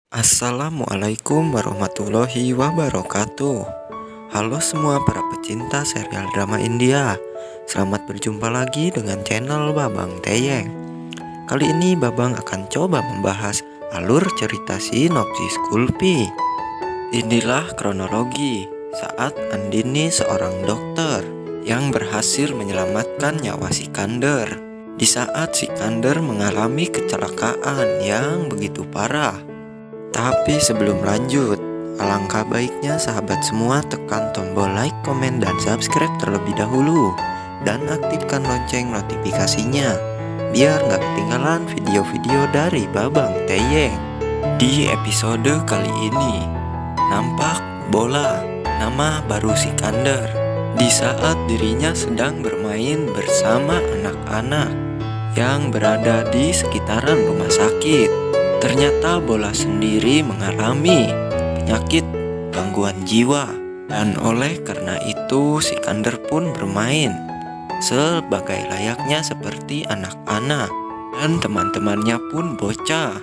Assalamualaikum warahmatullahi wabarakatuh. Halo semua para pecinta serial drama India. Selamat berjumpa lagi dengan channel Babang Teyeng. Kali ini Babang akan coba membahas alur cerita sinopsis Kulfi. Inilah kronologi saat Andini seorang dokter yang berhasil menyelamatkan nyawa Sikandar di saat Sikandar mengalami kecelakaan yang begitu parah. Tapi sebelum lanjut, alangkah baiknya sahabat semua tekan tombol like, komen, dan subscribe terlebih dahulu. Dan aktifkan lonceng notifikasinya, biar nggak ketinggalan video-video dari Babang Teyeng. Di episode kali ini, nampak bola, nama baru Sikandar. Di saat dirinya sedang bermain bersama anak-anak yang berada di sekitaran rumah sakit. Ternyata bola sendiri mengalami penyakit gangguan jiwa. Dan oleh karena itu Sikandar pun bermain sebagai layaknya seperti anak-anak. Dan teman-temannya pun bocah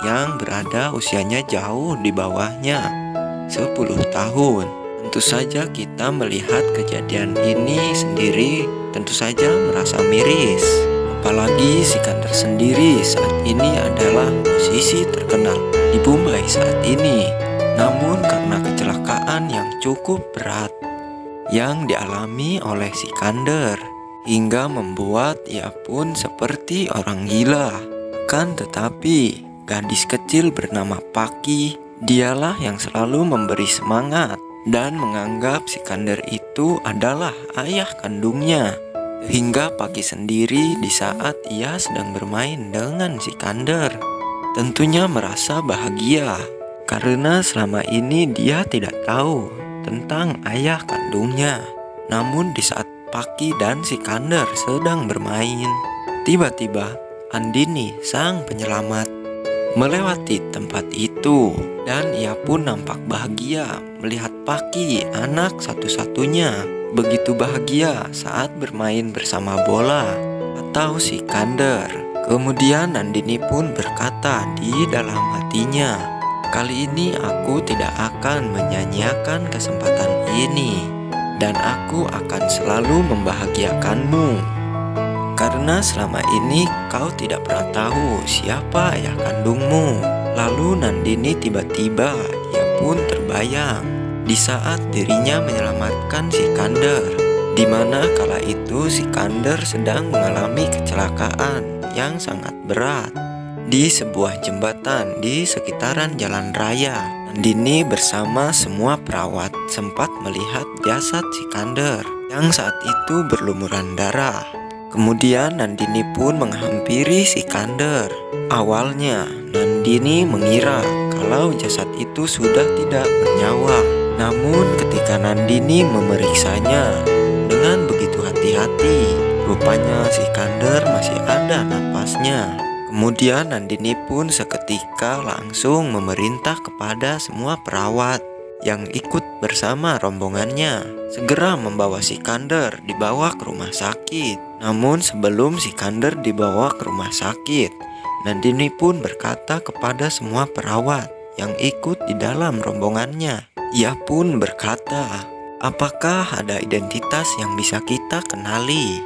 yang berada usianya jauh di bawahnya 10 tahun. Tentu saja kita melihat kejadian ini sendiri tentu saja merasa miris. Apalagi Sikandar sendiri saat ini adalah musisi terkenal di Mumbai saat ini. Namun karena kecelakaan yang cukup berat yang dialami oleh Sikandar, hingga membuat ia pun seperti orang gila. Akan tetapi gadis kecil bernama Paki, dialah yang selalu memberi semangat dan menganggap Sikandar itu adalah ayah kandungnya. Hingga Paki sendiri di saat ia sedang bermain dengan Sikandar tentunya merasa bahagia karena selama ini dia tidak tahu tentang ayah kandungnya. Namun di saat Paki dan Sikandar sedang bermain, tiba-tiba Andini sang penyelamat melewati tempat itu. Dan ia pun nampak bahagia melihat Paki, anak satu-satunya, begitu bahagia saat bermain bersama bola atau Sikandar. Kemudian Andini pun berkata di dalam hatinya, "Kali ini aku tidak akan menyia-nyiakan kesempatan ini, dan aku akan selalu membahagiakanmu. Karena selama ini kau tidak pernah tahu siapa ayah kandungmu." Lalu Nandini tiba-tiba ia pun terbayang di saat dirinya menyelamatkan Sikandar, di mana kala itu Sikandar sedang mengalami kecelakaan yang sangat berat di sebuah jembatan di sekitaran jalan raya. Nandini bersama semua perawat sempat melihat jasad Sikandar yang saat itu berlumuran darah. Kemudian Nandini pun menghampiri Sikandar. Awalnya Nandini mengira kalau jasad itu sudah tidak bernyawa. Namun ketika Nandini memeriksanya dengan begitu hati-hati, rupanya Sikandar masih ada napasnya. Kemudian Nandini pun seketika langsung memerintah kepada semua perawat yang ikut bersama rombongannya segera membawa Sikandar dibawa ke rumah sakit. Namun sebelum Sikandar dibawa ke rumah sakit, Nandini pun berkata kepada semua perawat yang ikut di dalam rombongannya. Ia pun berkata, "Apakah ada identitas yang bisa kita kenali?"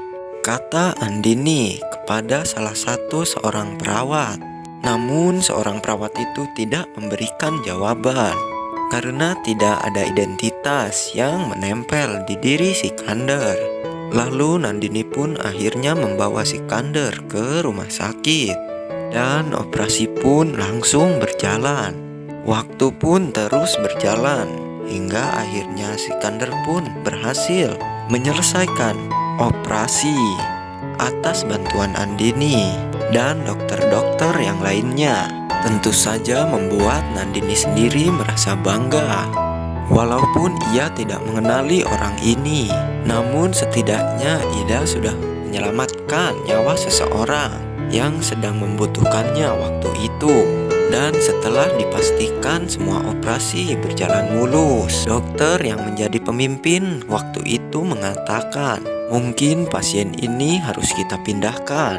kata Andini kepada salah satu seorang perawat. Namun seorang perawat itu tidak memberikan jawaban karena tidak ada identitas yang menempel di diri Sikandar. Lalu Nandini pun akhirnya membawa Sikandar ke rumah sakit dan operasi pun langsung berjalan. Waktu pun terus berjalan hingga akhirnya Sikandar pun berhasil menyelesaikan operasi atas bantuan Andini dan dokter-dokter yang lainnya. Tentu saja membuat Nandini sendiri merasa bangga. Walaupun ia tidak mengenali orang ini, namun setidaknya ia sudah menyelamatkan nyawa seseorang yang sedang membutuhkannya waktu itu. Dan setelah dipastikan semua operasi berjalan mulus, dokter yang menjadi pemimpin waktu itu mengatakan, "Mungkin pasien ini harus kita pindahkan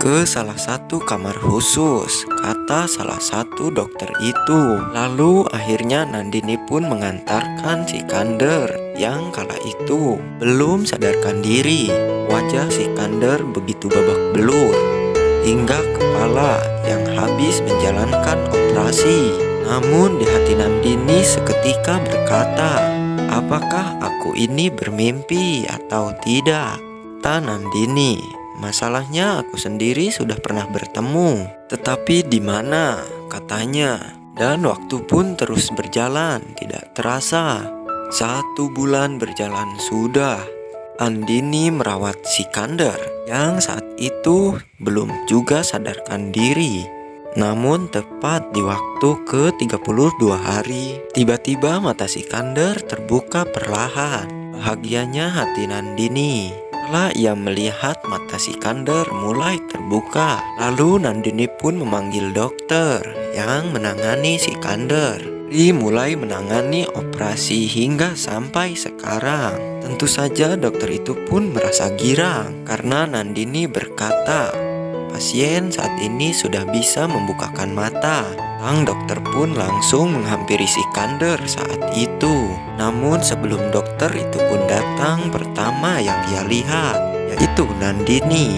ke salah satu kamar khusus, kata salah satu dokter itu. Lalu akhirnya Nandini pun mengantarkan Sikandar yang kala itu belum sadarkan diri. Wajah Sikandar begitu babak belur, hingga kepala yang habis menjalankan operasi. Namun di hati Nandini seketika berkata, apakah aku ini bermimpi atau tidak? Kata Nandini, masalahnya aku sendiri sudah pernah bertemu, tetapi di mana? Katanya. Dan waktu pun terus berjalan, tidak terasa. 1 bulan berjalan sudah. Andini merawat Sikandar yang saat itu belum juga sadarkan diri. Namun tepat di waktu ke-32 hari, tiba-tiba mata Sikandar terbuka perlahan. Bahagianya hati Nandini setelah ia melihat mata Sikandar mulai terbuka. Lalu Nandini pun memanggil dokter yang menangani Sikandar. Mulai menangani operasi hingga sampai sekarang. Tentu saja dokter itu pun merasa girang karena Nandini berkata, pasien saat ini sudah bisa membukakan mata. Sang dokter pun langsung menghampiri Sikandar saat itu. Namun sebelum dokter itu pun datang, pertama yang ia lihat yaitu Nandini,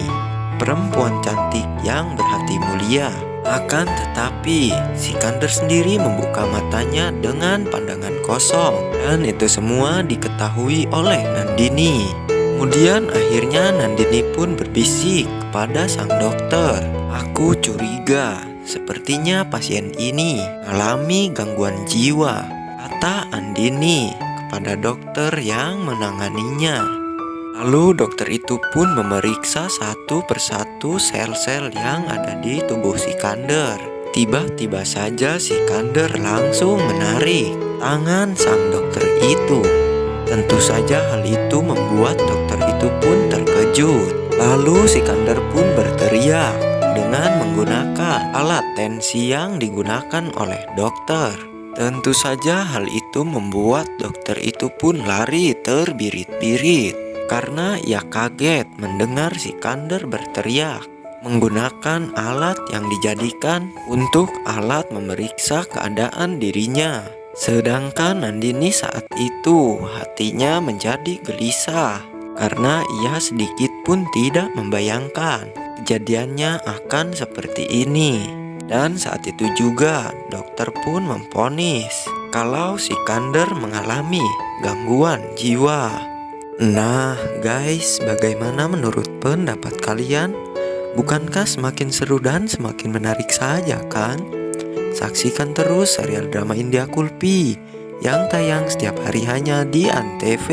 perempuan cantik yang berhati mulia. Akan tetapi Sikandar sendiri membuka matanya dengan pandangan kosong, dan itu semua diketahui oleh Nandini. Kemudian akhirnya Nandini pun berbisik kepada sang dokter, aku curiga sepertinya pasien ini mengalami gangguan jiwa, kata Andini kepada dokter yang menanganinya. Lalu dokter itu pun memeriksa satu persatu sel-sel yang ada di tubuh Sikandar. Tiba-tiba saja Sikandar langsung menarik tangan sang dokter itu. Tentu saja hal itu membuat dokter itu pun terkejut. Lalu Sikandar pun berteriak dengan menggunakan alat tensi yang digunakan oleh dokter. Tentu saja hal itu membuat dokter itu pun lari terbirit-birit karena ia kaget mendengar Sikandar berteriak menggunakan alat yang dijadikan untuk alat memeriksa keadaan dirinya. Sedangkan Nandini saat itu hatinya menjadi gelisah karena ia sedikit pun tidak membayangkan kejadiannya akan seperti ini. Dan saat itu juga dokter pun memvonis kalau Sikandar mengalami gangguan jiwa. Nah guys, bagaimana menurut pendapat kalian? Bukankah semakin seru dan semakin menarik saja kan? Saksikan terus serial drama India Kulpi yang tayang setiap hari hanya di Antv.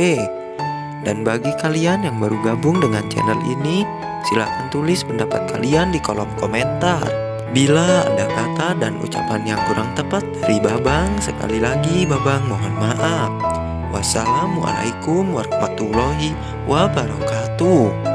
Dan bagi kalian yang baru gabung dengan channel ini, silahkan tulis pendapat kalian di kolom komentar. Bila ada kata dan ucapan yang kurang tepat dari Babang, sekali lagi Babang mohon maaf. Wassalamualaikum warahmatullahi wabarakatuh.